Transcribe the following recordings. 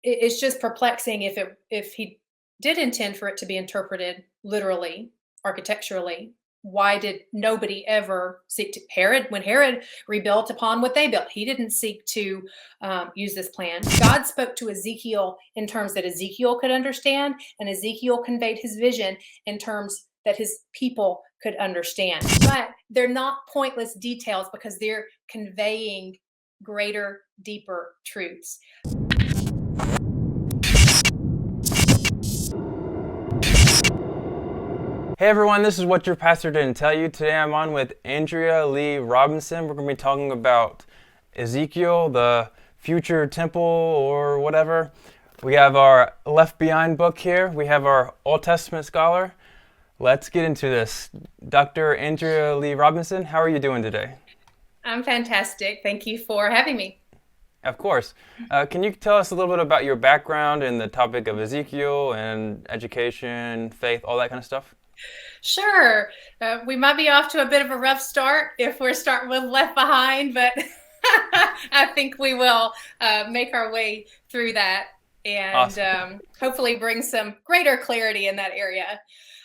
it's just perplexing if he did intend for it to be interpreted literally, architecturally. Why did nobody ever seek to Herod when Herod rebuilt upon what they built? He didn't seek to use this plan. God spoke to Ezekiel in terms that Ezekiel could understand, and Ezekiel conveyed his vision in terms that his people could understand. But they're not pointless details because they're conveying greater, deeper truths. Hey everyone, this is What Your Pastor Didn't Tell You. Today I'm on with Andrea Leigh Robinson. We're going to be talking about Ezekiel, the future temple or whatever. We have our Left Behind book here. We have our Old Testament scholar. Let's get into this. Dr. Andrea Leigh Robinson, how are you doing today? I'm fantastic. Thank you for having me. Of course. Can you tell us a little bit about your background in the topic of Ezekiel and education, faith, all that kind of stuff? Sure. We might be off to a bit of a rough start if we're starting with Left Behind, but I think we will make our way through that and Awesome. hopefully bring some greater clarity in that area.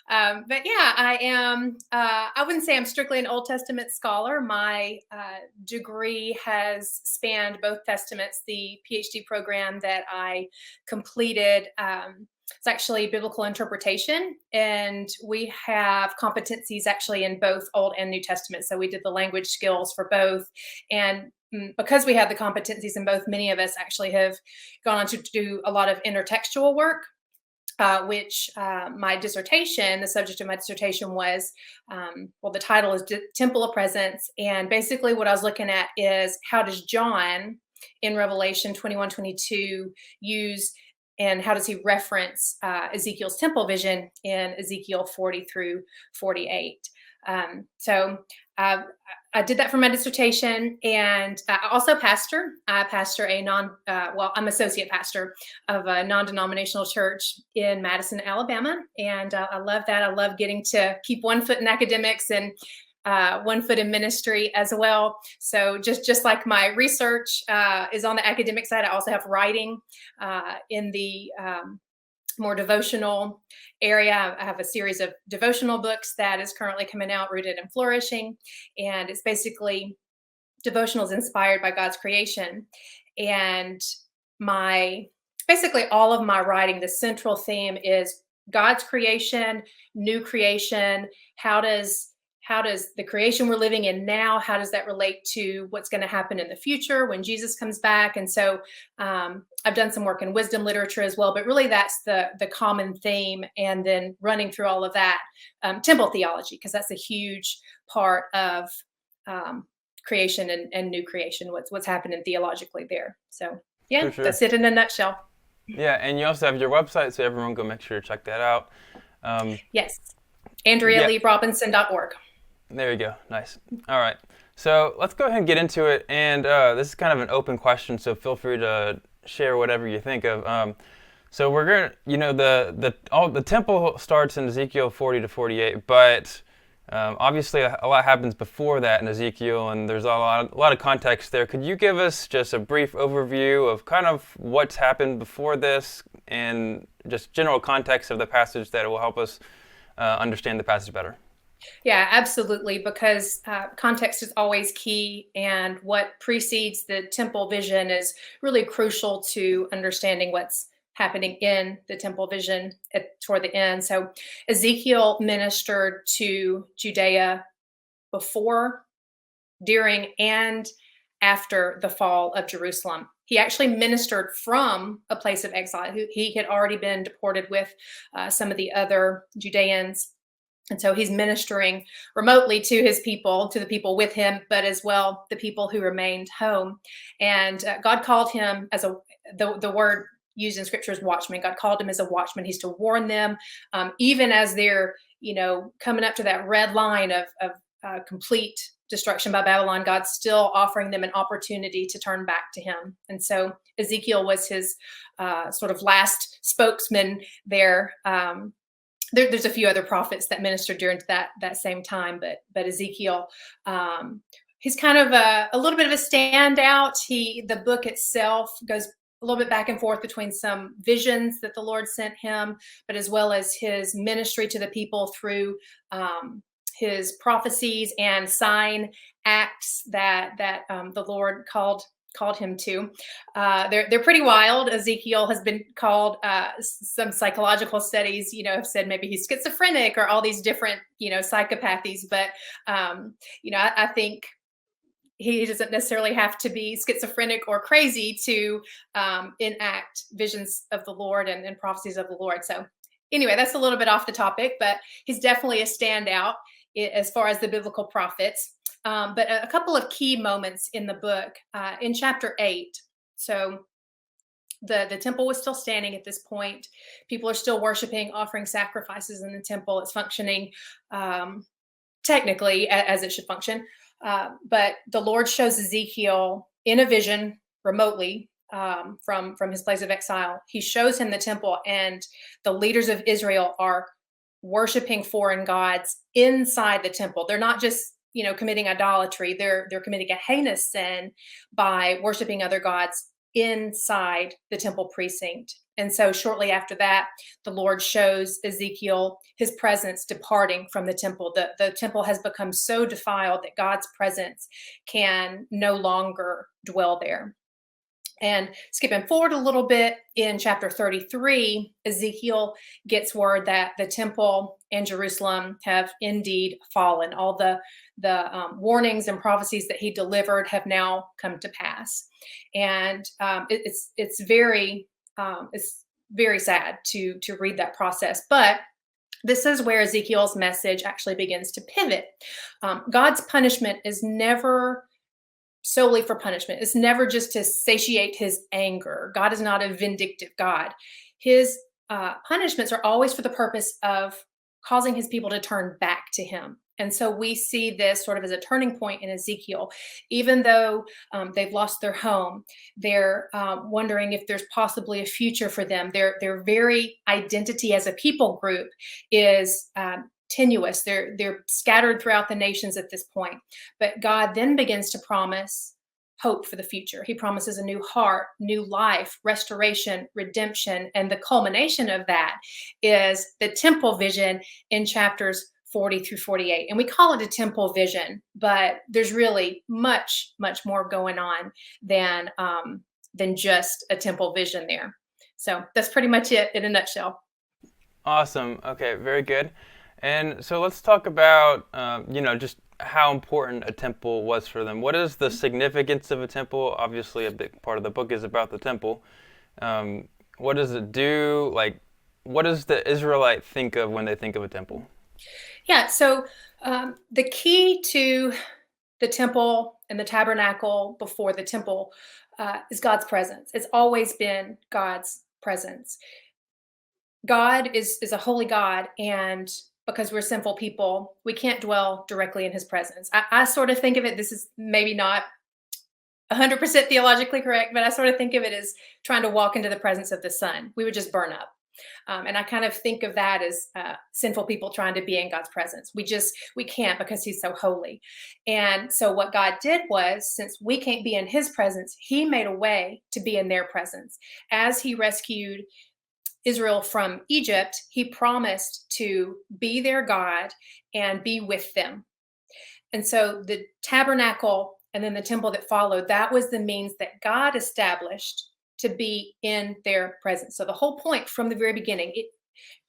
But yeah, I am, I wouldn't say I'm strictly an Old Testament scholar. My degree has spanned both Testaments. The PhD program that I completed, it's actually biblical interpretation, and we have competencies actually in both Old and New Testament. So we did the language skills for both. And because we have the competencies in both, many of us actually have gone on to do a lot of intertextual work. Which my dissertation, the subject of my dissertation was, well, the title is Temple of Presence. And basically what I was looking at is how does John in Revelation 21:22 use and how does he reference Ezekiel's temple vision in Ezekiel 40 through 48? So I did that for my dissertation, and I also pastor. I pastor a I'm associate pastor of a non-denominational church in Madison, Alabama, and I love that. I love getting to keep one foot in academics and one foot in ministry as well. So just like my research is on the academic side, I also have writing in the more devotional area. I have a series of devotional books that is currently coming out, Rooted and Flourishing. And it's basically devotionals inspired by God's creation. And basically all of my writing, the central theme is God's creation, new creation. How does the creation we're living in now, how does that relate to what's going to happen in the future when Jesus comes back? And so I've done some work in wisdom literature as well, but really that's the common theme. And then running through all of that, temple theology, because that's a huge part of creation and new creation, what's happening theologically there. So yeah, For sure. that's it in a nutshell. Yeah, and you also have your website, so everyone go make sure to check that out. Yes. Yeah, AndreaLeighrobinson.org. there you go. Nice. All right. So let's go ahead and get into it. And this is kind of an open question, so feel free to share whatever you think of. So we're gonna, the temple starts in Ezekiel 40 to 48, but obviously a lot happens before that in Ezekiel, and there's a lot of context there. Could you give us just a brief overview of kind of what's happened before this, and just general context of the passage that will help us understand the passage better? Yeah, absolutely, because context is always key, and what precedes the temple vision is really crucial to understanding what's happening in the temple vision toward the end. So Ezekiel ministered to Judea before, during, and after the fall of Jerusalem. He actually ministered from a place of exile. He had already been deported with some of the other Judeans, and so he's ministering remotely to his people, to the people with him, but as well the people who remained home. And God called him as the word used in scripture is watchman. God called him as a watchman. He's to warn them, even as they're coming up to that red line of complete destruction by Babylon. God's still offering them an opportunity to turn back to him. And so Ezekiel was his sort of last spokesman there. There's a few other prophets that ministered during that same time, but Ezekiel, he's kind of a little bit of a standout. The book itself goes a little bit back and forth between some visions that the Lord sent him, but as well as his ministry to the people through his prophecies and sign acts that the Lord called him to. They're pretty wild. Ezekiel has been called, some psychological studies, have said maybe he's schizophrenic or all these different, psychopathies. But I think he doesn't necessarily have to be schizophrenic or crazy to enact visions of the Lord and prophecies of the Lord. So anyway, that's a little bit off the topic, but he's definitely a standout as far as the biblical prophets. But a couple of key moments in the book, in chapter 8. So the temple was still standing at this point. People are still worshiping, offering sacrifices in the temple. It's functioning technically as it should function. But the Lord shows Ezekiel in a vision remotely, from his place of exile. He shows him the temple, and the leaders of Israel are worshiping foreign gods inside the temple. They're not just committing idolatry. They're committing a heinous sin by worshiping other gods inside the temple precinct. And so shortly after that, the Lord shows Ezekiel his presence departing from the temple. The temple has become so defiled that God's presence can no longer dwell there. And skipping forward a little bit, in chapter 33, Ezekiel gets word that the temple and Jerusalem have indeed fallen. All the warnings and prophecies that he delivered have now come to pass. And it's very sad to read that process. But this is where Ezekiel's message actually begins to pivot. God's punishment is never solely for punishment. It's never just to satiate his anger. God is not a vindictive God. His punishments are always for the purpose of causing his people to turn back to him. And so we see this sort of as a turning point in Ezekiel. Even though they've lost their home, they're wondering if there's possibly a future for them. Their very identity as a people group is tenuous. They're scattered throughout the nations at this point. But God then begins to promise hope for the future. He promises a new heart, new life, restoration, redemption. And the culmination of that is the temple vision in chapters 40 through 48. And we call it a temple vision, but there's really much, much more going on than just a temple vision there. So that's pretty much it in a nutshell. Awesome. Okay, very good. And so let's talk about, just how important a temple was for them. What is the significance of a temple? Obviously, a big part of the book is about the temple. What does it do? Like, what does the Israelite think of when they think of a temple? Yeah, so the key to the temple and the tabernacle before the temple is God's presence. It's always been God's presence. God is a holy God, and because we're sinful people, we can't dwell directly in his presence. I sort of think of it, this is maybe not 100% theologically correct, but I sort of think of it as trying to walk into the presence of the sun. We would just burn up. And I kind of think of that as sinful people trying to be in God's presence. We can't, because he's so holy. And so what God did was, since we can't be in his presence, he made a way to be in their presence. As he rescued Israel from Egypt, he promised to be their God and be with them. And so the tabernacle and then the temple that followed, that was the means that God established to be in their presence. So the whole point from the very beginning,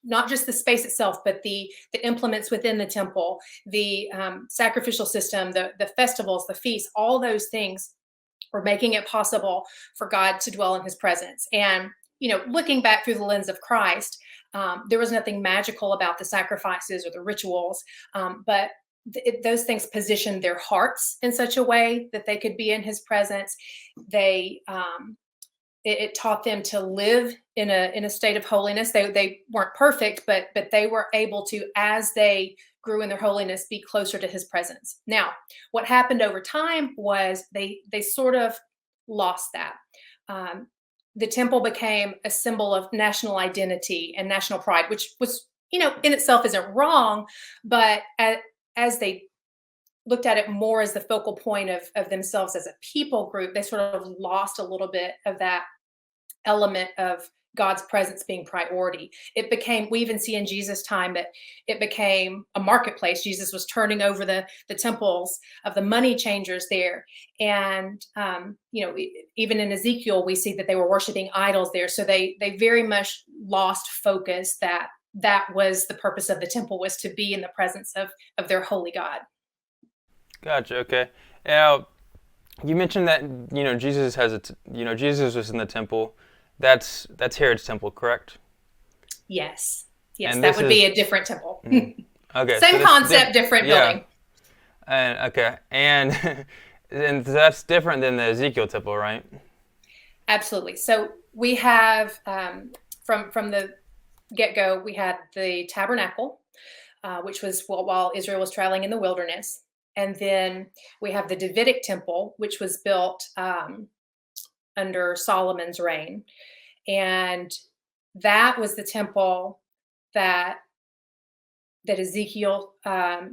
not just the space itself, but the implements within the temple, the sacrificial system, the festivals, the feasts, all those things were making it possible for God to dwell in his presence. And looking back through the lens of Christ, there was nothing magical about the sacrifices or the rituals, but those things positioned their hearts in such a way that they could be in his presence. It taught them to live in a state of holiness. They weren't perfect, but they were able to, as they grew in their holiness, be closer to his presence. Now, what happened over time was they sort of lost that. The temple became a symbol of national identity and national pride, which was, in itself isn't wrong, but as they looked at it more as the focal point of themselves as a people group, they sort of lost a little bit of that element of God's presence being priority. It became, we even see in Jesus' time that it became a marketplace. Jesus was turning over the temples of the money changers there. And, even in Ezekiel, we see that they were worshiping idols there. So they very much lost focus that was the purpose of the temple, was to be in the presence of their holy God. Gotcha. Okay. Now, you mentioned that Jesus Jesus was in the temple. That's Herod's temple, correct? Yes. Yes, And that this would is be a different temple. okay. So Same concept, different building. And okay, and and that's different than the Ezekiel temple, right? Absolutely. So we have from the get-go, we had the tabernacle, which was while Israel was traveling in the wilderness. And then we have the Davidic temple, which was built under Solomon's reign. And that was the temple that Ezekiel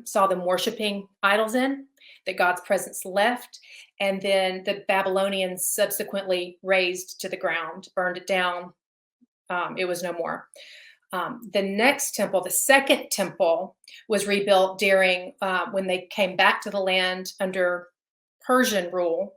saw them worshiping idols in, that God's presence left. And then the Babylonians subsequently razed to the ground, burned it down. It was no more. The next temple, the second temple, was rebuilt during when they came back to the land under Persian rule.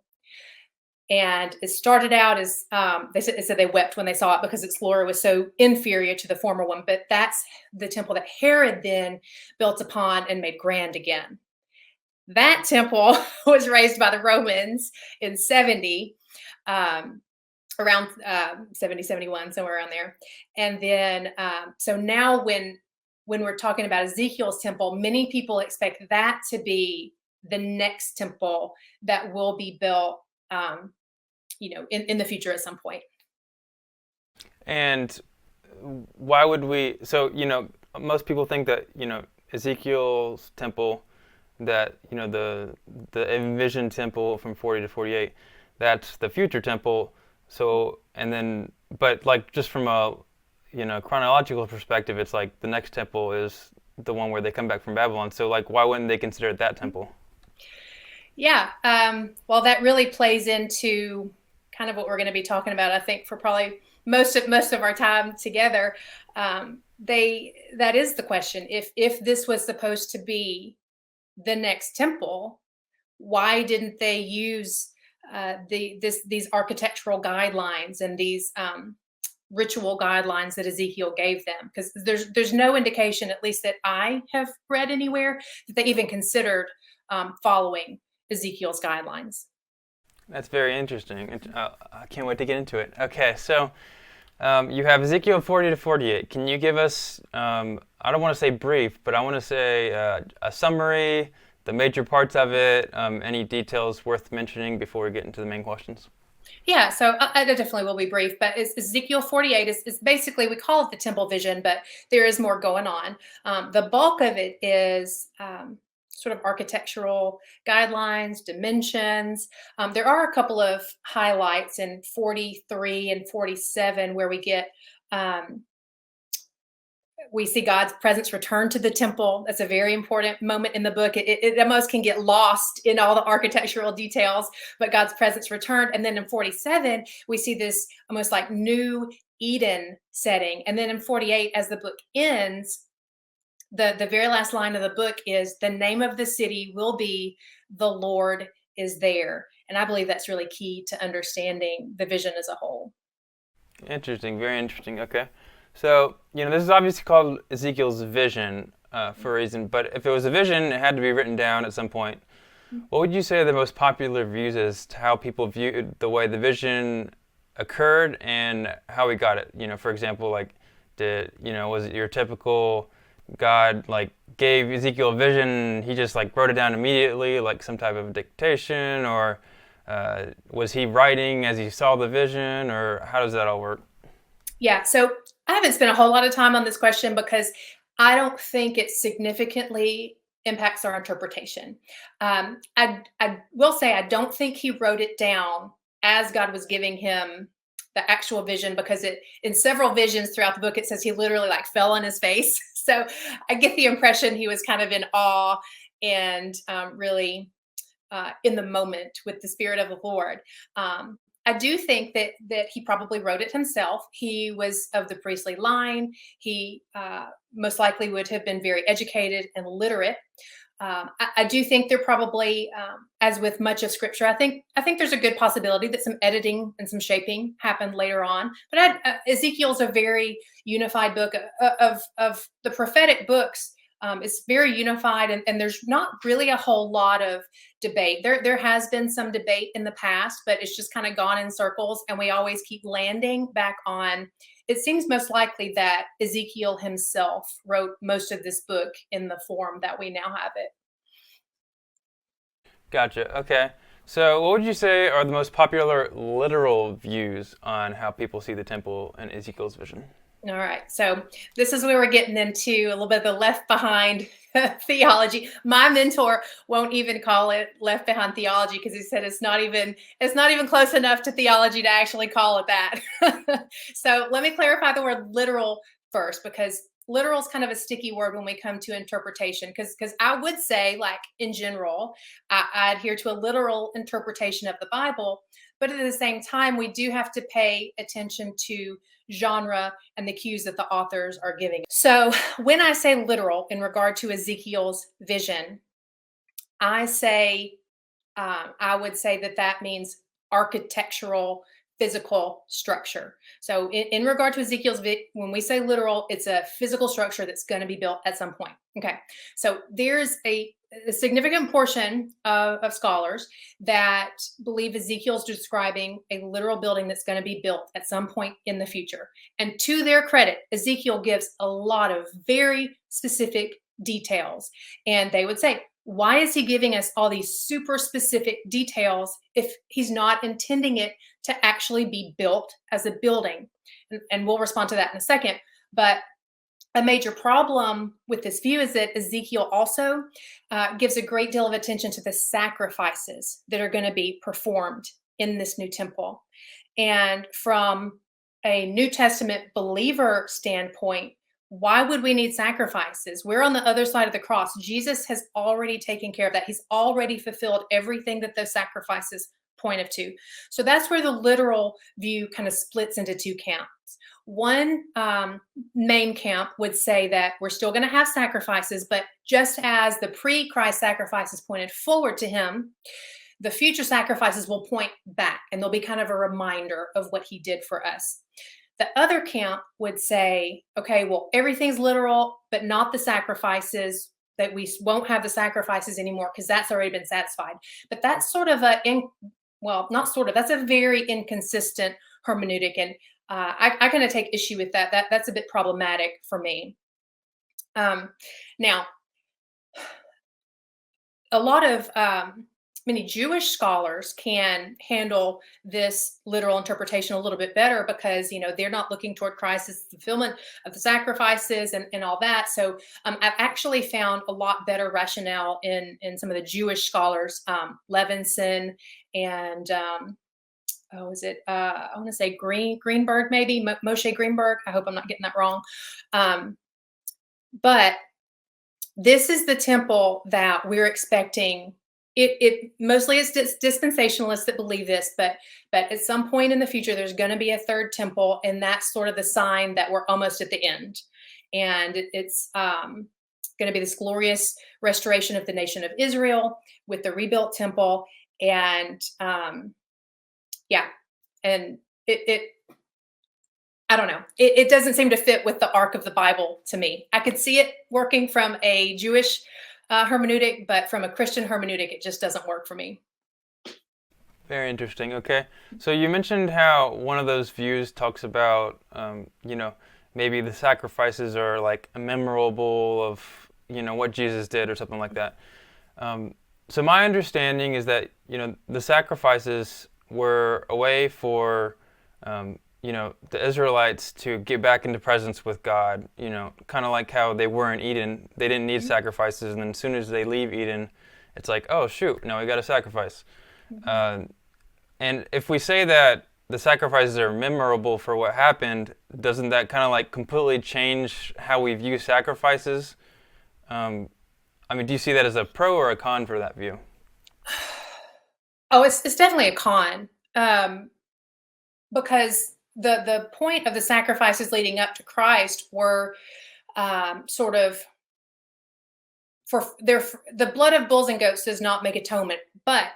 And it started out as they said they wept when they saw it because its glory was so inferior to the former one. But that's the temple that Herod then built upon and made grand again. That temple was raised by the Romans in 70, around 70, 71, somewhere around there. And then, so now when we're talking about Ezekiel's temple, many people expect that to be the next temple that will be built in the future at some point. And why would we? So most people think that Ezekiel's temple, that the envisioned temple from 40 to 48, that's the future temple. So but like just from a chronological perspective, it's like the next temple is the one where they come back from Babylon. So like, why wouldn't they consider it that temple? Yeah, well, that really plays into kind of what we're going to be talking about, I think, for probably most of our time together. That is the question. If this was supposed to be the next temple, why didn't they use these architectural guidelines and these ritual guidelines that Ezekiel gave them? Because there's no indication, at least that I have read anywhere, that they even considered following Ezekiel's guidelines. That's very interesting. I can't wait to get into it. Okay, so you have Ezekiel 40 to 48. Can you give us, I don't want to say brief, but I want to say a summary, the major parts of it, any details worth mentioning before we get into the main questions? Yeah, so I definitely will be brief, but Ezekiel 48 is basically, we call it the temple vision, but there is more going on. The bulk of it is sort of architectural guidelines, dimensions. There are a couple of highlights in 43 and 47 where we see God's presence return to the temple. That's a very important moment in the book. It almost can get lost in all the architectural details, but God's presence returned. And then in 47, we see this almost like new Eden setting. And then in 48, as the book ends, the very last line of the book is, the name of the city will be "The Lord is there." And I believe that's really key to understanding the vision as a whole. Interesting, very interesting. Okay. So, this is obviously called Ezekiel's vision for a reason, but if it was a vision, it had to be written down at some point. What would you say are the most popular views as to how people viewed the way the vision occurred and how we got it? For example, like, was it your typical God, like, gave Ezekiel a vision, he just, like, wrote it down immediately, like some type of dictation, or was he writing as he saw the vision, or how does that all work? Yeah, so I haven't spent a whole lot of time on this question because I don't think it significantly impacts our interpretation. I will say I don't think he wrote it down as God was giving him the actual vision, because in several visions throughout the book, it says he literally like fell on his face. So I get the impression he was kind of in awe and really in the moment with the Spirit of the Lord. I do think that he probably wrote it himself. He was of the priestly line. He most likely would have been very educated and literate. I do think there probably, as with much of Scripture, I think there's a good possibility that some editing and some shaping happened later on. But Ezekiel's a very unified book of the prophetic books. It's very unified, and there's not really a whole lot of debate. There has been some debate in the past, but it's just kind of gone in circles, and we always keep landing back on. It seems most likely that Ezekiel himself wrote most of this book in the form that we now have it. Gotcha. Okay. So, what would you say are the most popular literal views on how people see the temple in Ezekiel's vision? All right. So this is where we're getting into a little bit of the left behind theology. My mentor won't even call it left behind theology because he said it's not even close enough to theology to actually call it that. So let me clarify the word literal first, because literal is kind of a sticky word when we come to interpretation. Because I would say, like, in general, I adhere to a literal interpretation of the Bible, but at the same time, we do have to pay attention to genre and the cues that the authors are giving. So when I say literal in regard to Ezekiel's vision, I say I would say that means architectural, physical structure. So in regard to when we say literal, it's a physical structure that's going to be built at some point. Okay, so there's a significant portion of scholars that believe Ezekiel's describing a literal building that's going to be built at some point in the future. And to their credit, Ezekiel gives a lot of very specific details. And they would say, why is he giving us all these super specific details if he's not intending it to actually be built as a building? And we'll respond to that in a second. But a major problem with this view is that Ezekiel also gives a great deal of attention to the sacrifices that are going to be performed in this new temple. And from a New Testament believer standpoint, why would we need sacrifices? We're on the other side of the cross. Jesus has already taken care of that. He's already fulfilled everything that those sacrifices pointed to. So that's where the literal view kind of splits into two camps. One main camp would say that we're still going to have sacrifices, but just as the pre-Christ sacrifices pointed forward to him, the future sacrifices will point back, and they'll be kind of a reminder of what he did for us. The other camp would say, okay, well, everything's literal, but not the sacrifices, that we won't have the sacrifices anymore because that's already been satisfied. But that's sort of that's a very inconsistent hermeneutic. And I kind of take issue with that. That's a bit problematic for me. Now, a lot of many Jewish scholars can handle this literal interpretation a little bit better because they're not looking toward Christ's fulfillment of the sacrifices and all that. So I've actually found a lot better rationale in some of the Jewish scholars, Levinson and I want to say Greenberg, maybe Moshe Greenberg. I hope I'm not getting that wrong. But this is the temple that we're expecting. It mostly is dispensationalists that believe this, but at some point in the future, there's going to be a third temple, and that's sort of the sign that we're almost at the end. And it's going to be this glorious restoration of the nation of Israel with the rebuilt temple. And and it I don't know. It doesn't seem to fit with the arc of the Bible to me. I could see it working from a Jewish hermeneutic, but from a Christian hermeneutic, it just doesn't work for me. Very interesting. Okay. So you mentioned how one of those views talks about, maybe the sacrifices are like a memorable of, what Jesus did or something like that. So my understanding is that, the sacrifices were a way for, the Israelites to get back into presence with God, kind of like how they were in Eden. They didn't need sacrifices, and then as soon as they leave Eden, it's like, oh, shoot, now we got a sacrifice. And if we say that the sacrifices are memorable for what happened, doesn't that kind of like completely change how we view sacrifices? Do you see that as a pro or a con for that view? Oh, it's definitely a con. because the point of the sacrifices leading up to Christ were sort of for their the blood of bulls and goats does not make atonement, but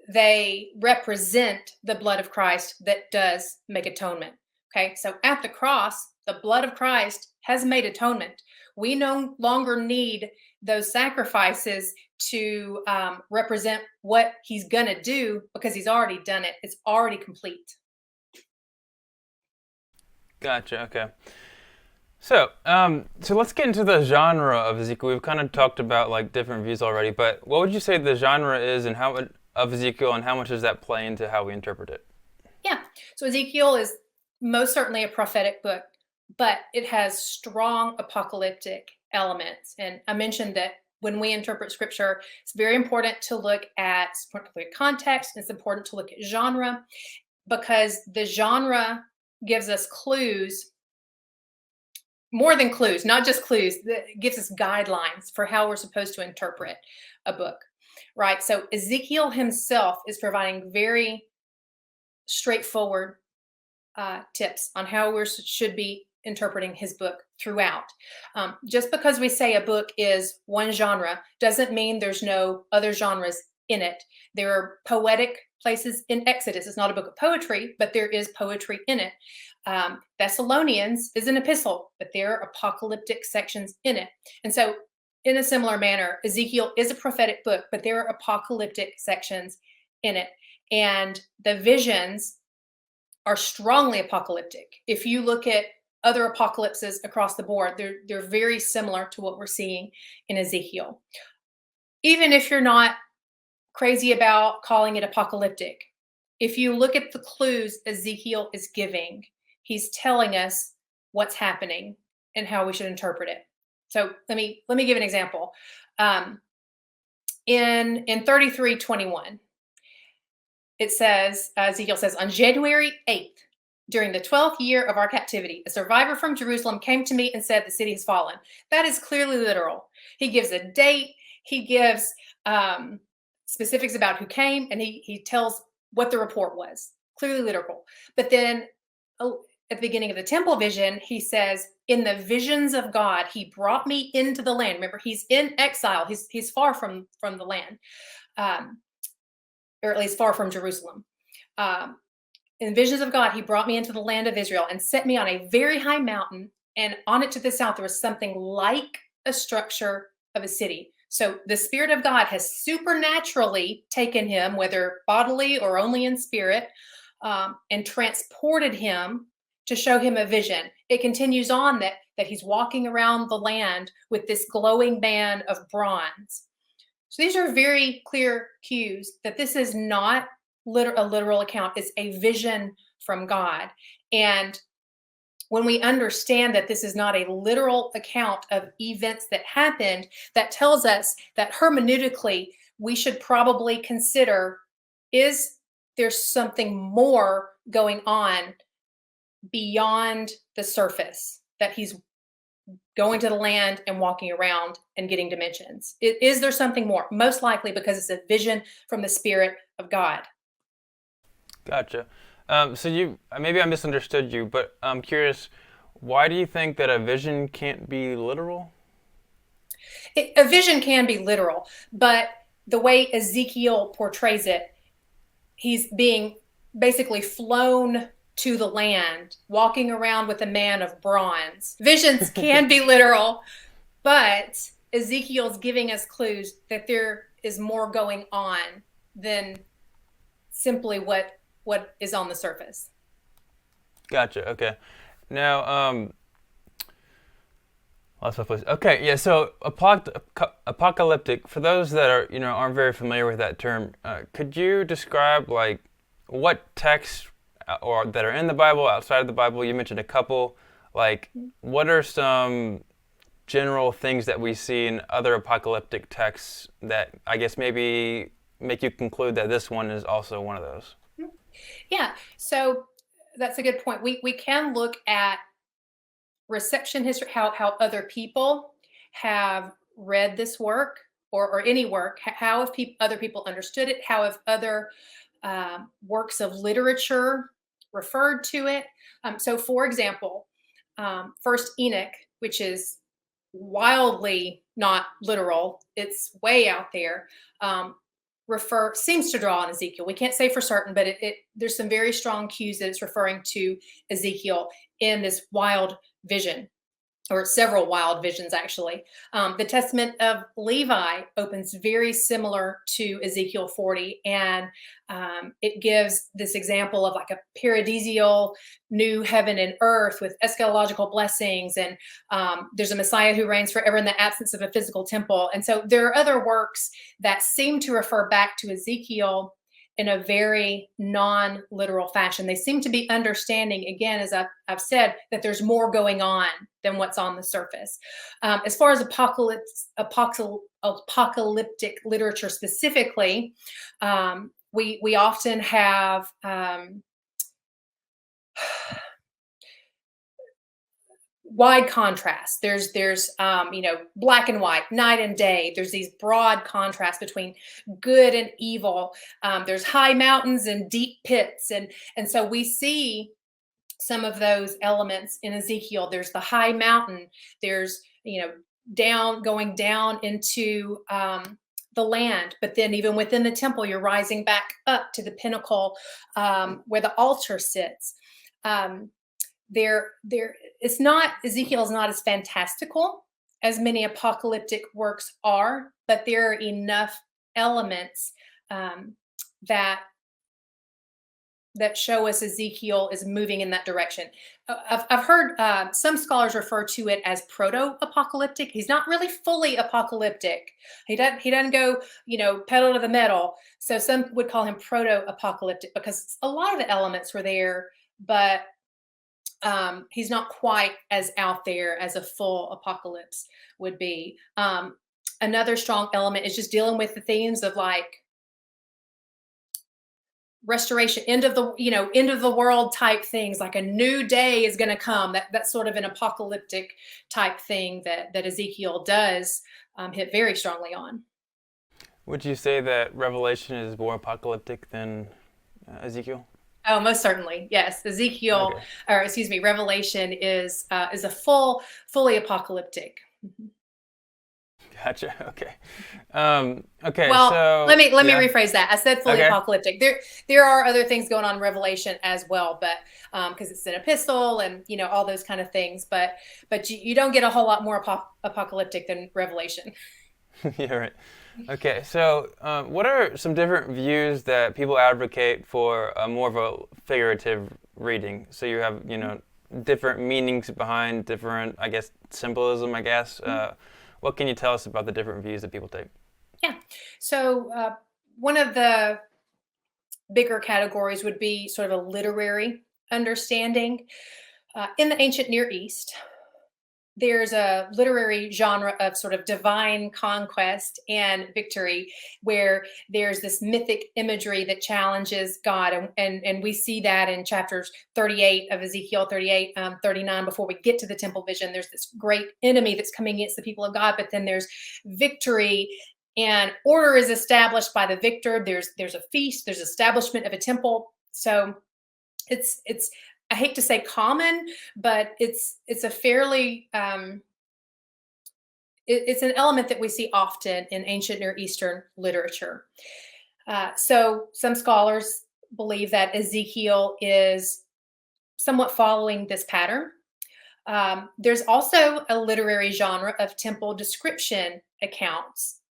they represent the blood of Christ that does make atonement. Okay, so at the cross, the blood of Christ has made atonement. We no longer need those sacrifices to represent what he's going to do because he's already done it. It's already complete. Gotcha. Okay. So let's get into the genre of Ezekiel. We've kind of talked about like different views already, but what would you say the genre is, and of Ezekiel, and how much does that play into how we interpret it? Yeah. So Ezekiel is most certainly a prophetic book, but it has strong apocalyptic elements. And I mentioned that when we interpret scripture, it's very important to look at context. It's important to look at genre because the genre gives us clues, more than clues, not just clues, that gives us guidelines for how we're supposed to interpret a book, right? So Ezekiel himself is providing very straightforward tips on how we should be interpreting his book throughout. Just because we say a book is one genre doesn't mean there's no other genres in it. There are poetic places in Exodus. It's not a book of poetry, but there is poetry in it. Thessalonians is an epistle, but there are apocalyptic sections in it. And so, in a similar manner, Ezekiel is a prophetic book, but there are apocalyptic sections in it. And the visions are strongly apocalyptic. If you look at other apocalypses across the board, they're very similar to what we're seeing in Ezekiel. Even if you're not crazy about calling it apocalyptic, if you look at the clues Ezekiel is giving, he's telling us what's happening and how we should interpret it. So let me give an example. In 33:21, it says, Ezekiel says, on January 8th, during the 12th year of our captivity, a survivor from Jerusalem came to me and said, the city has fallen. That is clearly literal. He gives a date, he gives specifics about who came, and he tells what the report was. Clearly literal. But then at the beginning of the temple vision, he says, in the visions of God, he brought me into the land. Remember, he's in exile. He's far from the land. Or at least far from Jerusalem. In visions of God, he brought me into the land of Israel and set me on a very high mountain. And on it to the south, there was something like a structure of a city. So the Spirit of God has supernaturally taken him, whether bodily or only in spirit, and transported him to show him a vision. It continues on that he's walking around the land with this glowing band of bronze. So these are very clear cues that this is not a literal account. It's a vision from God. And when we understand that this is not a literal account of events that happened, that tells us that hermeneutically, we should probably consider, is there something more going on beyond the surface, that he's going to the land and walking around and getting dimensions? Is there something more? Most likely because it's a vision from the Spirit of God. Gotcha. So maybe I misunderstood you, but I'm curious, why do you think that a vision can't be literal? A vision can be literal, but the way Ezekiel portrays it, he's being basically flown to the land, walking around with a man of bronze. Visions can be literal, but Ezekiel's giving us clues that there is more going on than simply what is on the surface. Gotcha. Okay. Now, lost my place. Okay. Yeah. So, apocalyptic. For those that aren't very familiar with that term, could you describe like what texts or that are in the Bible, outside of the Bible? You mentioned a couple. Like, what are some general things that we see in other apocalyptic texts that I guess maybe make you conclude that this one is also one of those? Yeah, so that's a good point. We can look at reception history, how other people have read this work or any work, how have other people understood it, how have other works of literature referred to it. So, for example, First Enoch, which is wildly not literal, it's way out there. Seems to draw on Ezekiel. We can't say for certain, but there's some very strong cues that it's referring to Ezekiel in this wild vision, or several wild visions, actually. The Testament of Levi opens very similar to Ezekiel 40, and it gives this example of like a paradisial new heaven and earth with eschatological blessings, and there's a Messiah who reigns forever in the absence of a physical temple. And so there are other works that seem to refer back to Ezekiel in a very non-literal fashion. They seem to be understanding, again, as I've said, that there's more going on than what's on the surface. As far as apocalyptic literature specifically, we often have wide contrast. There's black and white, night and day. There's these broad contrasts between good and evil. There's high mountains and deep pits, and so we see some of those elements in Ezekiel. There's the high mountain. There's going down into the land, but then even within the temple, you're rising back up to the pinnacle where the altar sits. Ezekiel is not as fantastical as many apocalyptic works are, but there are enough elements that show us Ezekiel is moving in that direction. I've heard some scholars refer to it as proto-apocalyptic. He's not really fully apocalyptic. He doesn't go, pedal to the metal. So some would call him proto-apocalyptic because a lot of the elements were there, but he's not quite as out there as a full apocalypse would be. Another strong element is just dealing with the themes of like restoration, end of the world type things, like a new day is going to come. That's sort of an apocalyptic type thing that Ezekiel does hit very strongly on. Would you say that Revelation is more apocalyptic than Ezekiel? Oh, most certainly, yes. Revelation is a fully apocalyptic. Mm-hmm. Gotcha. Okay. Okay. Well, so let me rephrase that. I said fully apocalyptic. There are other things going on in Revelation as well, but because it's an epistle and all those kind of things. But you don't get a whole lot more apocalyptic than Revelation. Yeah. Right. Okay. So what are some different views that people advocate for more of a figurative reading? So you have different meanings behind different, I guess, symbolism. I guess. What can you tell us about the different views that people take? Yeah. So one of the bigger categories would be sort of a literary understanding. In the ancient Near East, there's a literary genre of sort of divine conquest and victory where there's this mythic imagery that challenges God. And we see that in chapters 38 of Ezekiel, 38, 39, before we get to the temple vision. There's this great enemy that's coming against the people of God, but then there's victory and order is established by the victor. There's a feast, there's establishment of a temple. So it's I hate to say common, but it's a fairly it's an element that we see often in ancient Near Eastern literature. So some scholars believe that Ezekiel is somewhat following this pattern. There's also a literary genre of temple description accounts.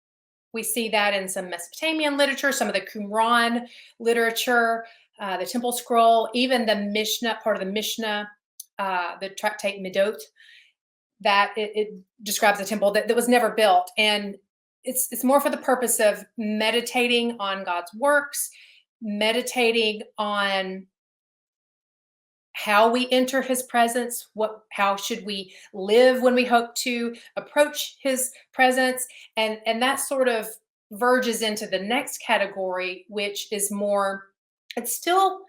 We see that in some Mesopotamian literature, some of the Qumran literature, the Temple Scroll, even the Mishnah, part of the Mishnah, the Tractate Midot, that it describes a temple that was never built. And it's more for the purpose of meditating on God's works, meditating on how we enter his presence, how should we live when we hope to approach his presence. And that sort of verges into the next category, which is more, it's still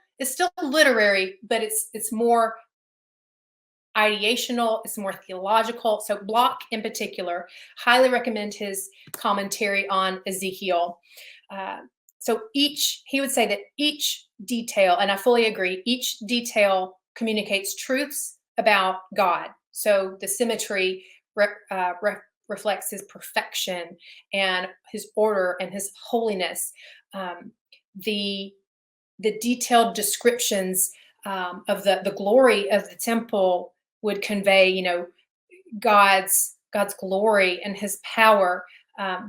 literary, but it's more ideational, it's more theological. So Bloch in particular, highly recommend his commentary on Ezekiel. he would say that each detail, and I fully agree, each detail communicates truths about God. So the symmetry reflects his perfection and his order and his holiness. The detailed descriptions of the glory of the temple would convey, God's glory and his power.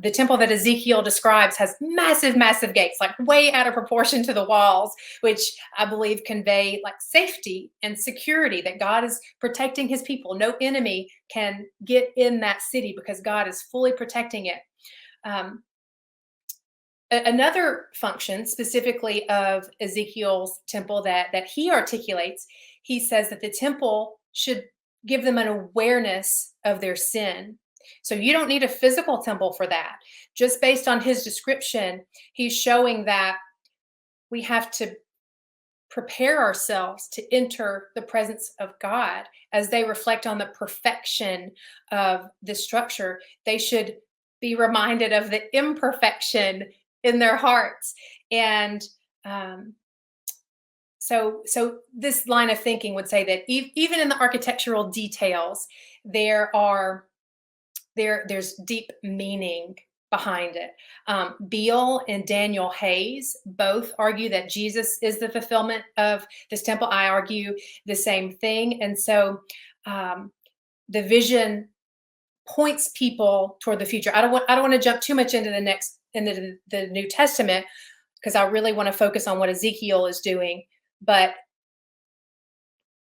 The temple that Ezekiel describes has massive, massive gates, like way out of proportion to the walls, which I believe convey like safety and security, that God is protecting his people. No enemy can get in that city because God is fully protecting it. Another function specifically of Ezekiel's temple that he articulates, he says that the temple should give them an awareness of their sin. So you don't need a physical temple for that. Just based on his description, he's showing that we have to prepare ourselves to enter the presence of God. As they reflect on the perfection of the structure, they should be reminded of the imperfection in their hearts. And so this line of thinking would say that even in the architectural details, there's deep meaning behind it. Beale and Daniel Hayes both argue that Jesus is the fulfillment of this temple. I argue the same thing. And so the vision points people toward the future. I don't want to jump too much into the New Testament, because I really want to focus on what Ezekiel is doing. But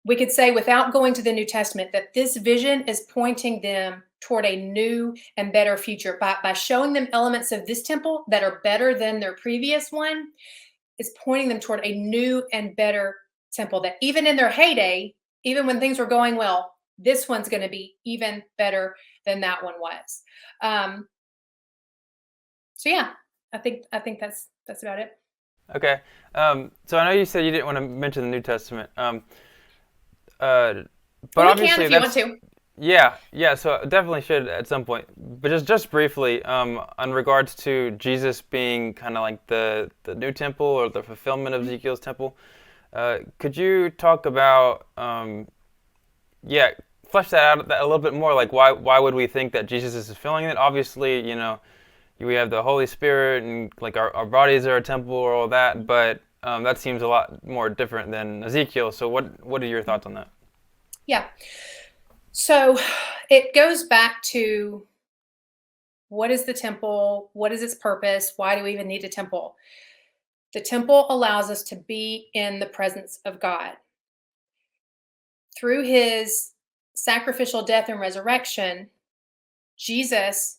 we could say, without going to the New Testament, that this vision is pointing them toward a new and better future by showing them elements of this temple that are better than their previous one. It's pointing them toward a new and better temple, that even in their heyday, even when things were going well, this one's going to be even better than that one was. So yeah, I think that's about it. Okay. So I know you said you didn't want to mention the New Testament. But well, obviously we can if you want to. Yeah. So I definitely should at some point. But just briefly, on regards to Jesus being kind of like the new temple or the fulfillment of Ezekiel's temple, could you talk about flesh that out a little bit more? Like why would we think that Jesus is fulfilling it? Obviously, we have the Holy Spirit and like our bodies are a temple or all that, but that seems a lot more different than Ezekiel. So what are your thoughts on that? Yeah. So it goes back to, what is the temple? What is its purpose? Why do we even need a temple? The temple allows us to be in the presence of God. Through his sacrificial death and resurrection, Jesus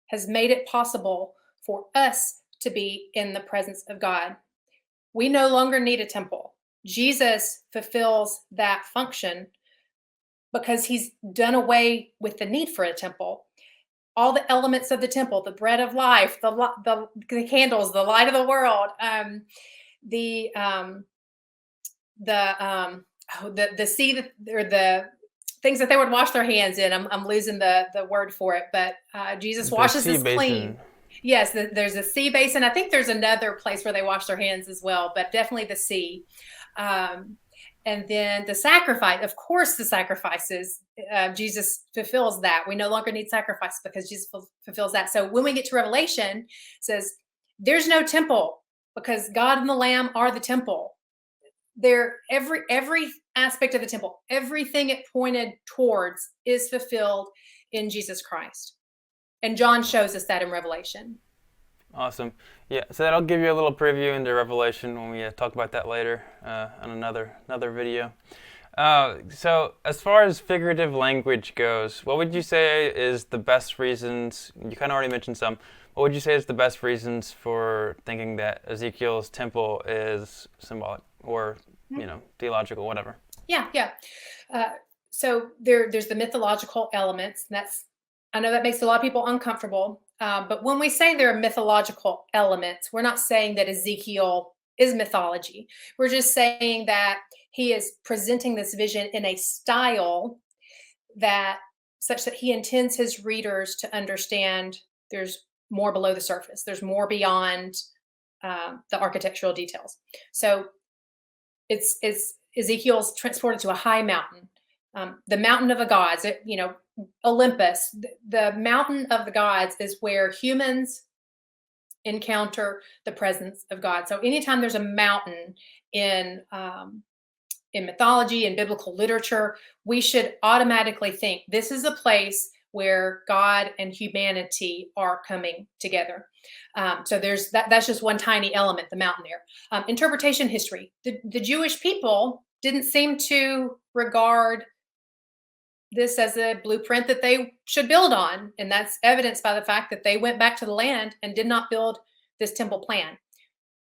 has made it possible for us to be in the presence of God. We no longer need a temple. Jesus fulfills that function because he's done away with the need for a temple. All the elements of the temple, the bread of life, the candles, the light of the world, the sea, or the things that they would wash their hands in. I'm losing the word for it, but Jesus washes us clean. Yes, there's a sea basin. I think there's another place where they wash their hands as well, but definitely the sea. And then the sacrifice, of course, the sacrifices, Jesus fulfills that. We no longer need sacrifice because Jesus fulfills that. So when we get to Revelation, it says there's no temple because God and the Lamb are the temple. Every aspect of the temple, everything it pointed towards is fulfilled in Jesus Christ. And John shows us that in Revelation. Awesome. Yeah, so that'll give you a little preview into Revelation when we talk about that later on another video. So as far as figurative language goes, what would you say is the best reasons, you kind of already mentioned some, what would you say is the best reasons for thinking that Ezekiel's temple is symbolic or, theological, whatever? Yeah. So there's the mythological elements. And I know that makes a lot of people uncomfortable. But when we say there are mythological elements, we're not saying that Ezekiel is mythology. We're just saying that he is presenting this vision in a style such that he intends his readers to understand there's more below the surface. There's more beyond the architectural details. So it's Ezekiel's transported to a high mountain, the mountain of the gods. Olympus, the mountain of the gods is where humans encounter the presence of God. So anytime there's a mountain in mythology and biblical literature, we should automatically think this is a place where God and humanity are coming together. So there's that's just one tiny element, the mountain there. Interpretation history. The Jewish people didn't seem to regard this as a blueprint that they should build on. And that's evidenced by the fact that they went back to the land and did not build this temple plan.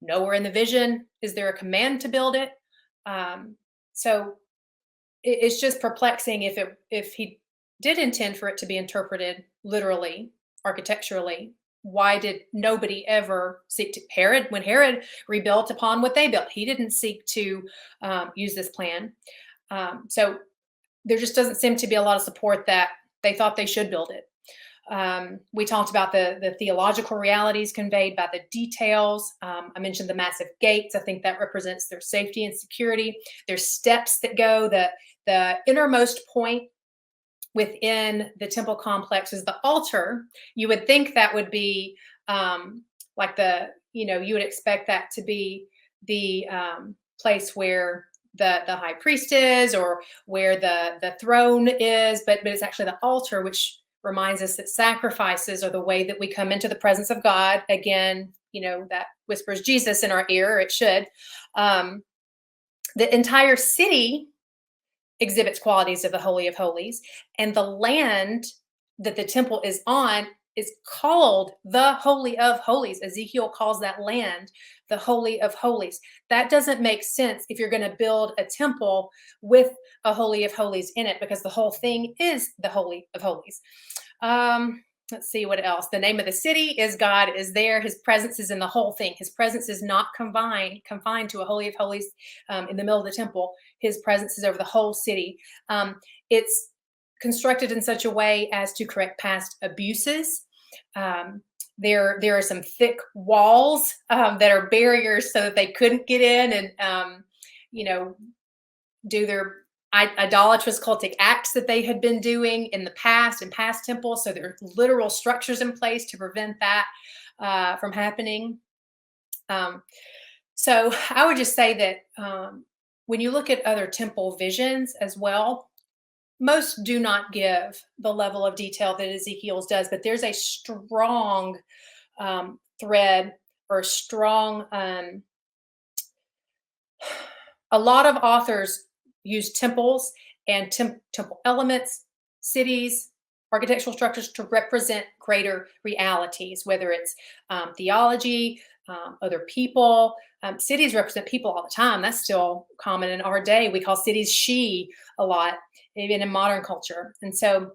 Nowhere in the vision is there a command to build it. So it's just perplexing if he did intend for it to be interpreted literally, architecturally. Why did nobody ever seek to when Herod rebuilt upon what they built? He didn't seek to use this plan. So there just doesn't seem to be a lot of support that they thought they should build it. We talked about the theological realities conveyed by the details. I mentioned the massive gates. I think that represents their safety and security. There's steps that go. The innermost point within the temple complex is the altar. You would think that would be like you would expect that to be the place where the high priest is, or where the throne is, but it's actually the altar, which reminds us that sacrifices are the way that we come into the presence of God. Again, that whispers Jesus in our ear, or it should. The entire city exhibits qualities of the Holy of Holies, and the land that the temple is on is called the Holy of Holies. Ezekiel calls that land the Holy of Holies. That doesn't make sense if you're going to build a temple with a Holy of Holies in it, because the whole thing is the Holy of Holies. Let's see what else. The name of the city is God is there. His presence is in the whole thing. His presence is not confined to a Holy of Holies in the middle of the temple. His presence is over the whole city. It's constructed in such a way as to correct past abuses. There are some thick walls that are barriers so that they couldn't get in and do their idolatrous cultic acts that they had been doing in the past, in past temples. So there are literal structures in place to prevent that from happening. So I would just say that when you look at other temple visions as well, most do not give the level of detail that Ezekiel's does, but there's a strong thread, or a strong, a lot of authors use temples and temple elements, cities, architectural structures to represent greater realities, whether it's theology, other people. Cities represent people all the time. That's still common in our day. We call cities she a lot, even in modern culture. And so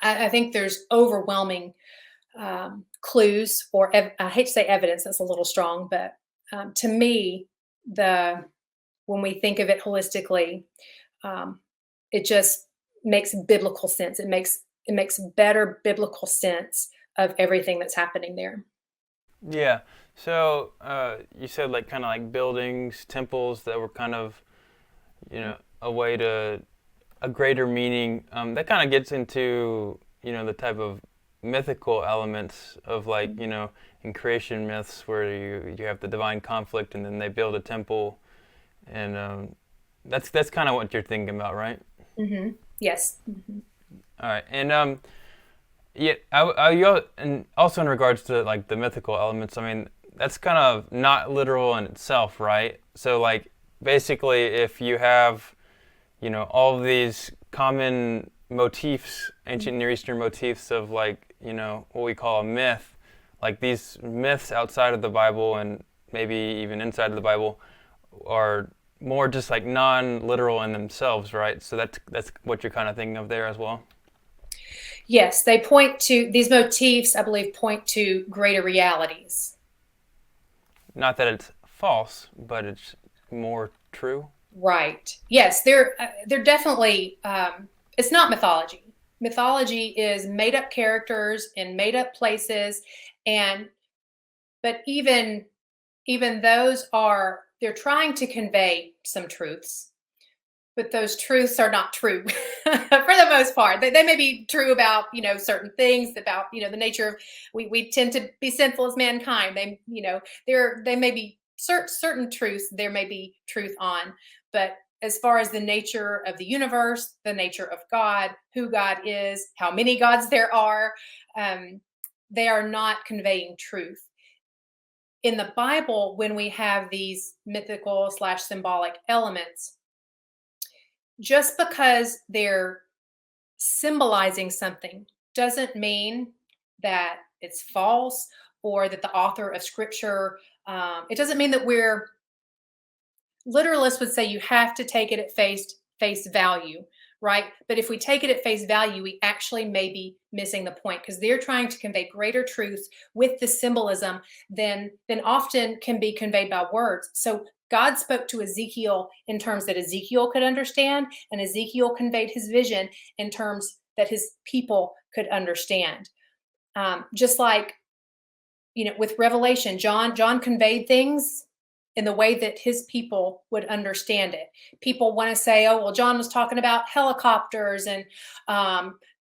I think there's overwhelming clues, or I hate to say evidence, that's a little strong, but to me, when we think of it holistically, it just makes biblical sense. It makes better biblical sense of everything that's happening there. Yeah. So you said kind of like buildings, temples that were kind of, a way to a greater meaning. That kind of gets into, the type of mythical elements of in creation myths where you have the divine conflict and then they build a temple, and that's kind of what you're thinking about, right? Mm-hmm. Yes. Mm-hmm. All right, and yeah, and also in regards to the mythical elements, I mean that's kind of not literal in itself, right? So basically, if you have all of these common motifs, ancient Near Eastern motifs of what we call a myth, these myths outside of the Bible and maybe even inside of the Bible are more just non-literal in themselves, right? So that's what you're kind of thinking of there as well. Yes, they point to these motifs, I believe, point to greater realities. Not that it's false, but it's more true. Right. Yes, they're definitely. It's not mythology. Mythology is made up characters in made up places, but even even those they're trying to convey some truths, but those truths are not true for the most part. They may be true about, certain things, about, the nature of, we tend to be sinful as mankind. They may be certain truths, there may be truth on, but as far as the nature of the universe, the nature of God, who God is, how many gods there are, they are not conveying truth. In the Bible, when we have these mythical / symbolic elements, just because they're symbolizing something doesn't mean that it's false, or that the author of scripture, it doesn't mean that literalists would say you have to take it at face value, right? But if we take it at face value, we actually may be missing the point, because they're trying to convey greater truths with the symbolism than often can be conveyed by words. So God spoke to Ezekiel in terms that Ezekiel could understand, and Ezekiel conveyed his vision in terms that his people could understand. Just like, with Revelation, John conveyed things in the way that his people would understand it. People want to say, oh, well, John was talking about helicopters and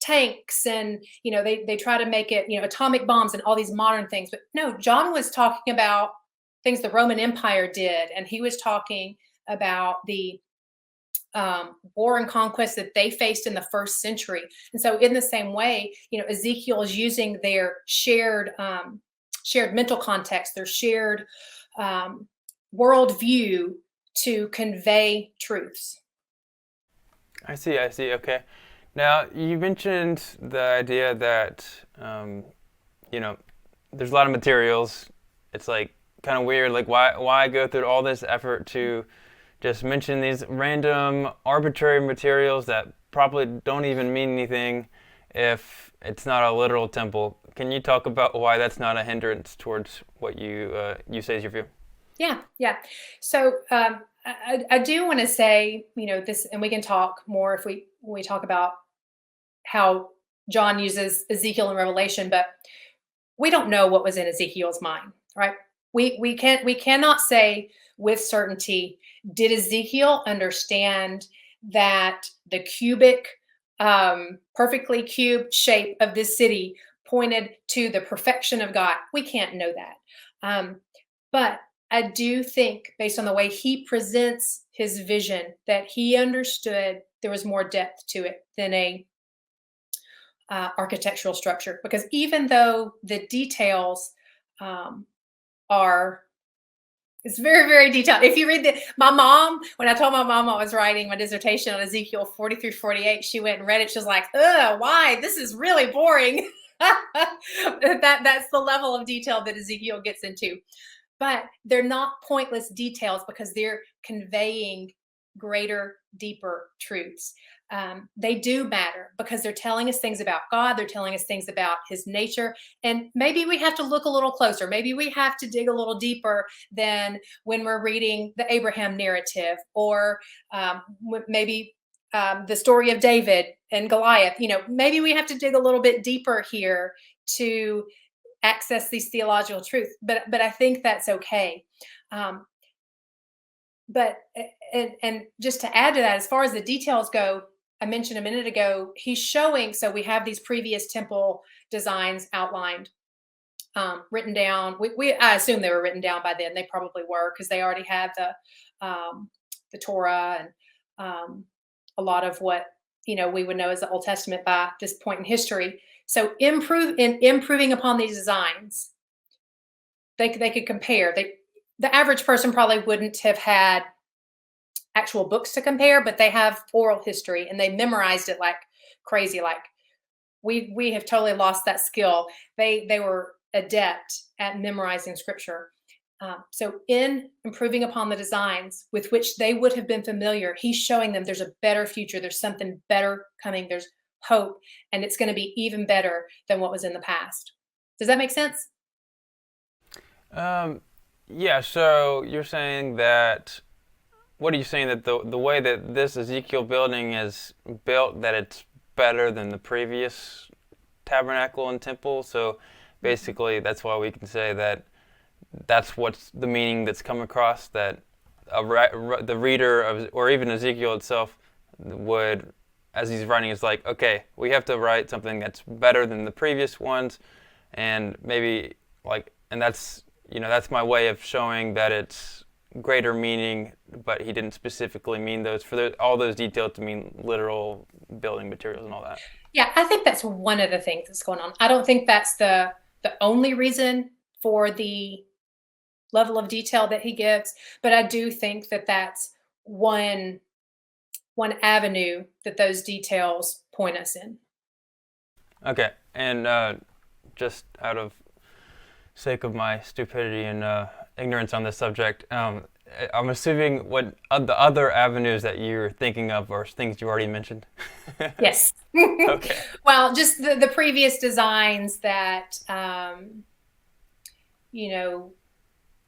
tanks, and they try to make it, atomic bombs and all these modern things. But no, John was talking about things the Roman Empire did, and he was talking about the war and conquest that they faced in the first century. And so in the same way, Ezekiel is using their shared mental context, their shared worldview to convey truths. I see. Okay. Now, you mentioned the idea that, there's a lot of materials. It's like kind of weird. Like, why go through all this effort to just mention these random, arbitrary materials that probably don't even mean anything if it's not a literal temple? Can you talk about why that's not a hindrance towards what you say is your view? Yeah. So I do want to say, this, and we can talk more when we talk about how John uses Ezekiel in Revelation, but we don't know what was in Ezekiel's mind, right? We cannot say with certainty, did Ezekiel understand that the cubic, perfectly cubed shape of this city pointed to the perfection of God? We can't know that. But I do think, based on the way he presents his vision, that he understood there was more depth to it than a architectural structure. Because even though the details it's very, very detailed. If you read my mom, when I told my mom I was writing my dissertation on Ezekiel 40 through 48, she went and read it. She was like, ugh, why? This is really boring. That's the level of detail that Ezekiel gets into. But they're not pointless details, because they're conveying greater, deeper truths. They do matter because they're telling us things about God. They're telling us things about his nature. And maybe we have to look a little closer. Maybe we have to dig a little deeper than when we're reading the Abraham narrative, or maybe the story of David and Goliath. Maybe we have to dig a little bit deeper here to access these theological truths, but I think that's okay. But just to add to that, as far as the details go, I mentioned a minute ago, he's showing. So we have these previous temple designs outlined, written down. I assume they were written down by then. They probably were, because they already had the Torah and a lot of what we would know as the Old Testament by this point in history. So improving upon these designs, they could compare. The average person probably wouldn't have had actual books to compare, but they have oral history and they memorized it like crazy. Like we have totally lost that skill. They were adept at memorizing scripture. So in improving upon the designs with which they would have been familiar, he's showing them there's a better future. There's something better coming. There's hope, and it's going to be even better than what was in the past. Does that make sense? Yeah. So you're saying that. What are you saying, that the way that this Ezekiel building is built, that it's better than the previous tabernacle and temple? So basically, that's why we can say that that's what's the meaning that's come across, that the reader of, or even Ezekiel itself would, as he's writing, is like, okay, we have to write something that's better than the previous ones, and maybe like, and that's, that's my way of showing that it's greater meaning, but he didn't specifically mean those for all those details to mean literal building materials and all that. Yeah, I think that's one of the things that's going on. I don't think that's the only reason for the level of detail that he gives, but I do think that that's one avenue that those details point us in. Okay, and just out of sake of my stupidity and ignorance on this subject, I'm assuming what the other avenues that you're thinking of are things you already mentioned. Yes. Okay. Well, just the previous designs that,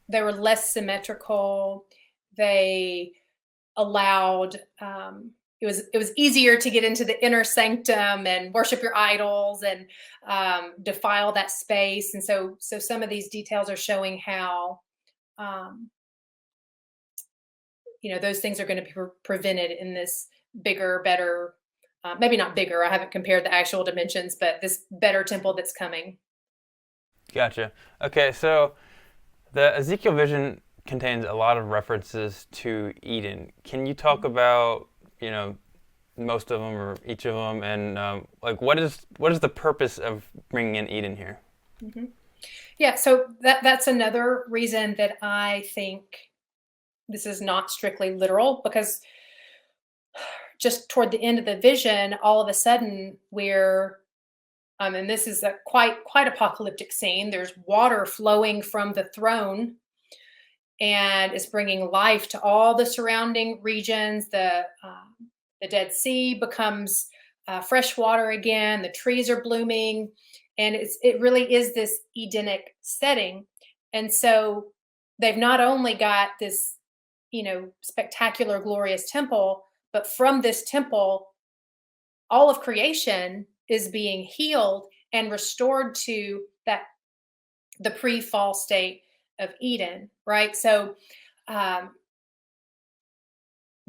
they were less symmetrical. They allowed, it was easier to get into the inner sanctum and worship your idols and defile that space. And so some of these details are showing how, um, those things are going to be prevented in this bigger, better, maybe not bigger. I haven't compared the actual dimensions, but this better temple that's coming. Gotcha. Okay, so the Ezekiel vision contains a lot of references to Eden. Can you talk about, most of them or each of them, and like what is the purpose of bringing in Eden here? Mm-hmm. Yeah, so that's another reason that I think this is not strictly literal, because just toward the end of the vision, all of a sudden we're and this is a quite apocalyptic scene. There's water flowing from the throne, and it's bringing life to all the surrounding regions. The Dead Sea becomes fresh water again. The trees are blooming, and it really is this Edenic setting. And so they've not only got this, spectacular, glorious temple, but from this temple, all of creation is being healed and restored to the pre-fall state of Eden, right? So the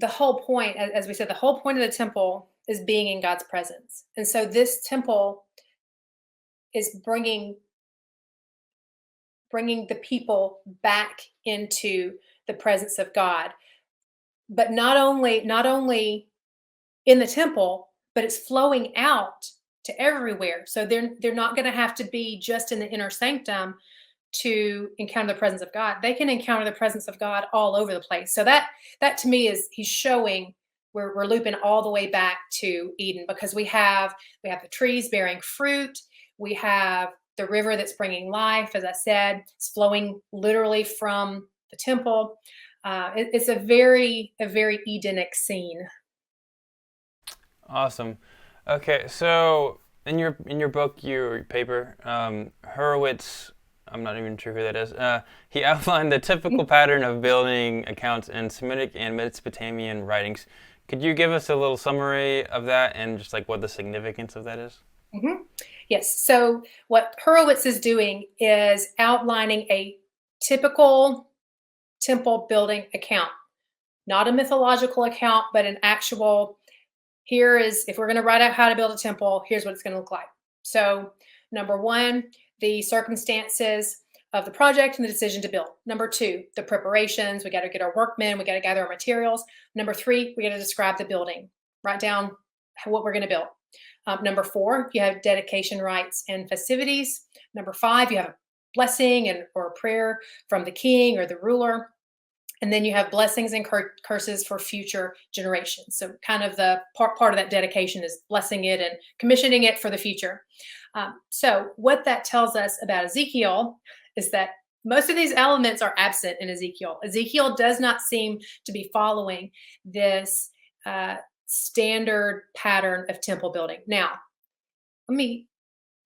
whole point, as we said, the whole point of the temple is being in God's presence. And so this temple is bringing the people back into the presence of God. But not only in the temple, but it's flowing out to everywhere. So they're not going to have to be just in the inner sanctum to encounter the presence of God. They can encounter the presence of God all over the place. So that to me is, he's showing we're looping all the way back to Eden, because we have the trees bearing fruit. We have the river that's bringing life. As I said, it's flowing literally from the temple. It's a very Edenic scene. Awesome. Okay, so in your book, your paper, Horowitz, I'm not even sure who that is. He outlined the typical pattern of building accounts in Semitic and Mesopotamian writings. Could you give us a little summary of that and just like what the significance of that is? Mm-hmm. Yes. So what Horowitz is doing is outlining a typical temple building account, not a mythological account, but an actual, here is, if we're going to write out how to build a temple, here's what it's going to look like. So number one, the circumstances of the project and the decision to build. Number two, the preparations. We got to get our workmen. We got to gather our materials. Number three, we got to describe the building, write down what we're going to build. Number four, you have dedication rites and festivities. Number five, you have a blessing or a prayer from the king or the ruler. And then you have blessings and curses for future generations. So kind of the part of that dedication is blessing it and commissioning it for the future. So what that tells us about Ezekiel is that most of these elements are absent in Ezekiel. Ezekiel does not seem to be following this standard pattern of temple building. Now, let me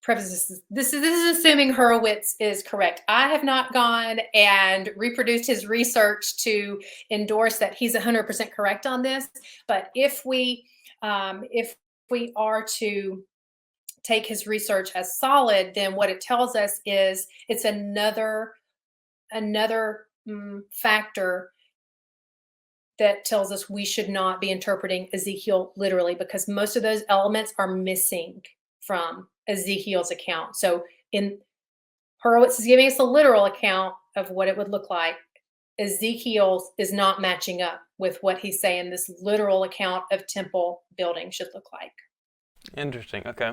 preface this. This is assuming Horowitz is correct. I have not gone and reproduced his research to endorse that he's 100% correct on this. But if we are to take his research as solid, then what it tells us is it's another another factor that tells us we should not be interpreting Ezekiel literally, because most of those elements are missing from Ezekiel's account. So in Horowitz is giving us a literal account of what it would look like. Ezekiel is not matching up with what he's saying this literal account of temple building should look like. Interesting. Okay.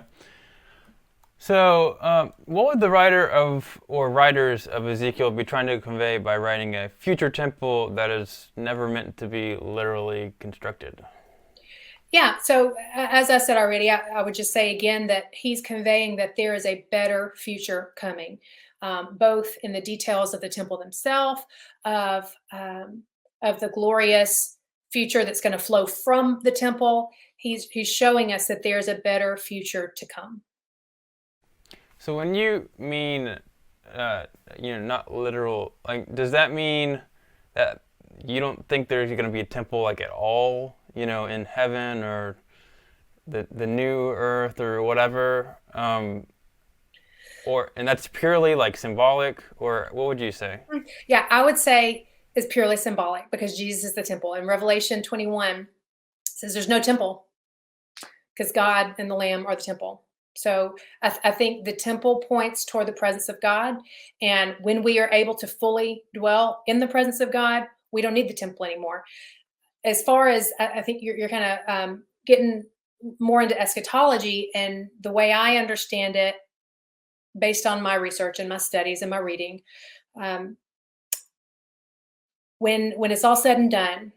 So, what would the writer of or writers of Ezekiel be trying to convey by writing a future temple that is never meant to be literally constructed? Yeah, so as I said already, I would just say again that he's conveying that there is a better future coming, both in the details of the temple themselves, of of the glorious future that's going to flow from the temple. He's showing us that there's a better future to come. So, when you mean, not literal, like, does that mean that you don't think there's going to be a temple like at all, in heaven or the new earth or whatever, and that's purely like symbolic, or what would you say? Yeah, I would say it's purely symbolic because Jesus is the temple. In Revelation 21 says there's no temple because God and the Lamb are the temple. So I think the temple points toward the presence of God. And when we are able to fully dwell in the presence of God, we don't need the temple anymore. As far as I think you're kind of getting more into eschatology, and the way I understand it, based on my research and my studies and my reading, um, when it's all said and done,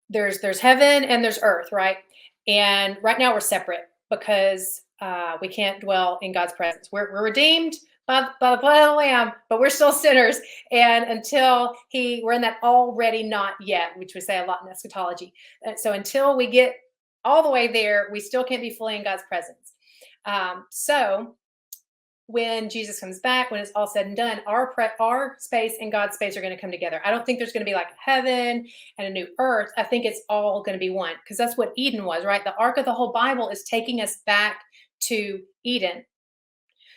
there's heaven and there's earth, right? And right now we're separate because we can't dwell in God's presence. We're redeemed by the blood of the Lamb, but we're still sinners. And until we're in that already not yet, which we say a lot in eschatology. So until we get all the way there, we still can't be fully in God's presence. So when Jesus comes back, when it's all said and done, our space and God's space are going to come together. I don't think there's going to be like heaven and a new earth. I think it's all going to be one, because that's what Eden was, right? The arc of the whole Bible is taking us back to Eden.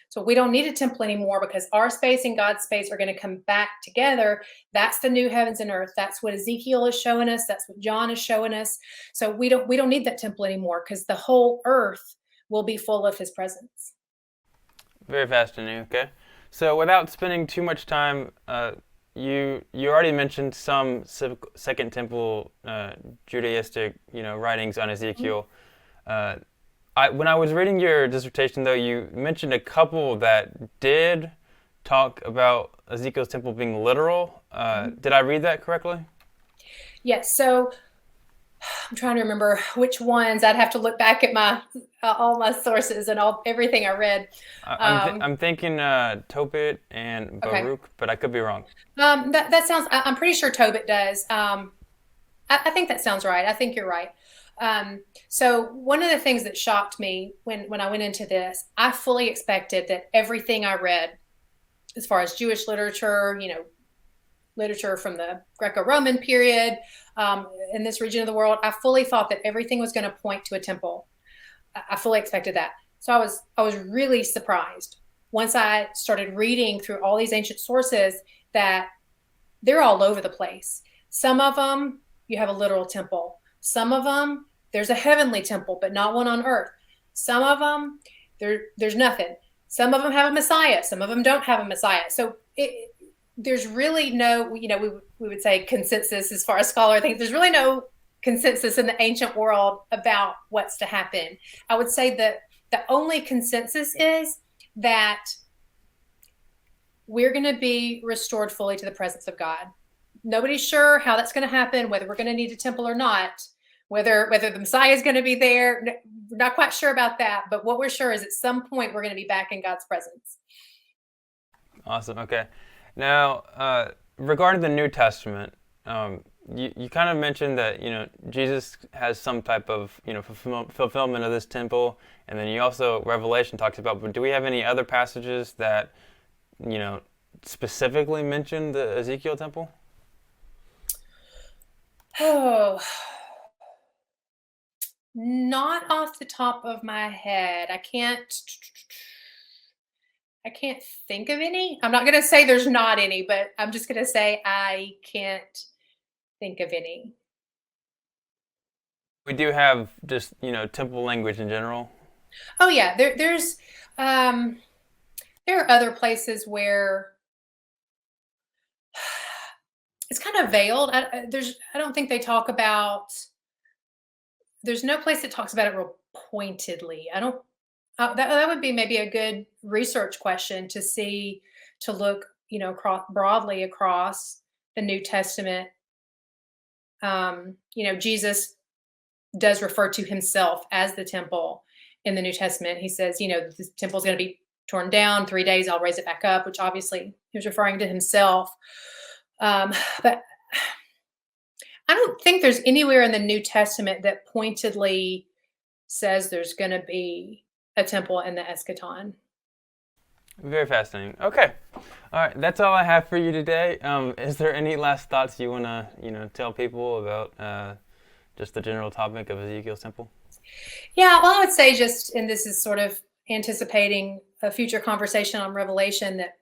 So we don't need a temple anymore because our space and God's space are going to come back together. That's the new heavens and earth. That's what Ezekiel is showing us. That's what John is showing us. So we don't need that temple anymore because the whole earth will be full of his presence. Very fascinating. Okay, so without spending too much time, you already mentioned some Second Temple Judaistic writings on Ezekiel. When I was reading your dissertation, though, you mentioned a couple that did talk about Ezekiel's temple being literal. Did I read that correctly? Yes. So I'm trying to remember which ones. I'd have to look back at my all my sources and everything I read. I'm thinking Tobit and Baruch, Okay. but I could be wrong. That sounds. I'm pretty sure Tobit does. I think that sounds right. I think you're right. So one of the things that shocked me when I went into this, I fully expected that everything I read, as far as Jewish literature, literature from the Greco-Roman period, in this region of the world, I fully thought that everything was going to point to a temple. I fully expected that. So I was really surprised once I started reading through all these ancient sources that they're all over the place. Some of them, you have a literal temple. Some of them, there's a heavenly temple, but not one on earth. Some of them, there's nothing. Some of them have a Messiah. Some of them don't have a Messiah. So there's really no, we would say consensus as far as scholar things. There's really no consensus in the ancient world about what's to happen. I would say that the only consensus is that we're going to be restored fully to the presence of God. Nobody's sure how that's going to happen, whether we're going to need a temple or not, whether the Messiah is going to be there. We're not quite sure about that, but what we're sure is at some point we're going to be back in God's presence. Awesome. Okay. Now, regarding the New Testament, you kind of mentioned that Jesus has some type of fulfillment of this temple, and then you also Revelation talks about. But do we have any other passages that specifically mention the Ezekiel temple? Oh, not off the top of my head. I can't I can't think of any. I'm not going to say there's not any, but I'm just going to say I can't think of any. We do have just, temple language in general. Oh yeah, um, there are other places where it's kind of veiled. I don't think they talk about. There's no place that talks about it real pointedly. I don't. That would be maybe a good research question to see, to look, broadly across the New Testament. Jesus does refer to himself as the temple in the New Testament. He says, the temple's going to be torn down 3 days. I'll raise it back up, which obviously he was referring to himself. But I don't think there's anywhere in the New Testament that pointedly says there's going to be a temple in the eschaton. Very fascinating. Okay. All right. That's all I have for you today. Is there any last thoughts you want to, tell people about just the general topic of Ezekiel's temple? Yeah, well, I would say and this is sort of anticipating a future conversation on Revelation, that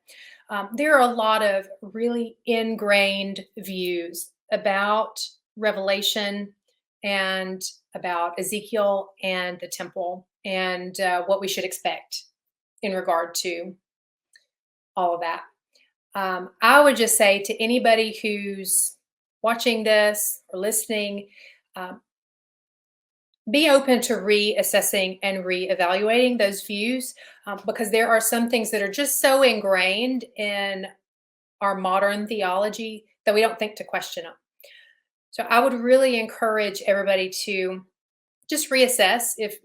there are a lot of really ingrained views about Revelation and about Ezekiel and the temple, and what we should expect in regard to all of that. I would just say to anybody who's watching this or listening, be open to reassessing and reevaluating those views, because there are some things that are just so ingrained in our modern theology that we don't think to question them. So I would really encourage everybody to just reassess if,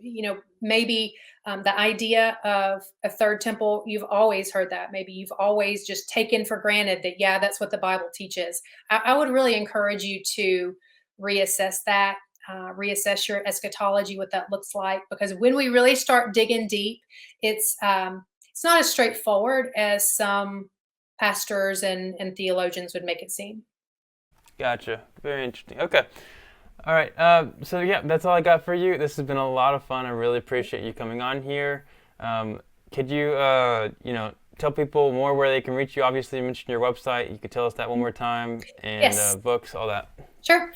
maybe the idea of a third temple, you've always heard that. Maybe you've always just taken for granted that, yeah, that's what the Bible teaches. I would really encourage you to reassess that, reassess your eschatology, what that looks like, because when we really start digging deep, it's not as straightforward as some pastors and theologians would make it seem. Gotcha. Very interesting. Okay. All right. So yeah, that's all I got for you. This has been a lot of fun. I really appreciate you coming on here. Could you, tell people more where they can reach you? Obviously, you mentioned your website. You could tell us that one more time, and Yes. Books, all that. Sure.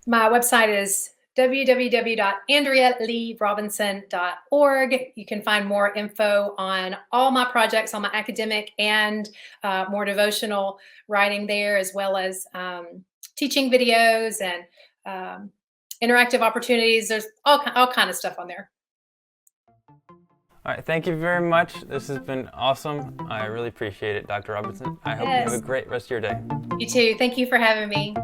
My website is www.andrealeighrobinson.org. You can find more info on all my projects, on my academic and more devotional writing there, as well as teaching videos and interactive opportunities. There's all kind of stuff on there. All right. Thank you very much. This has been awesome. I really appreciate it, Dr. Robinson. I hope you have a great rest of your day. You too. Thank you for having me.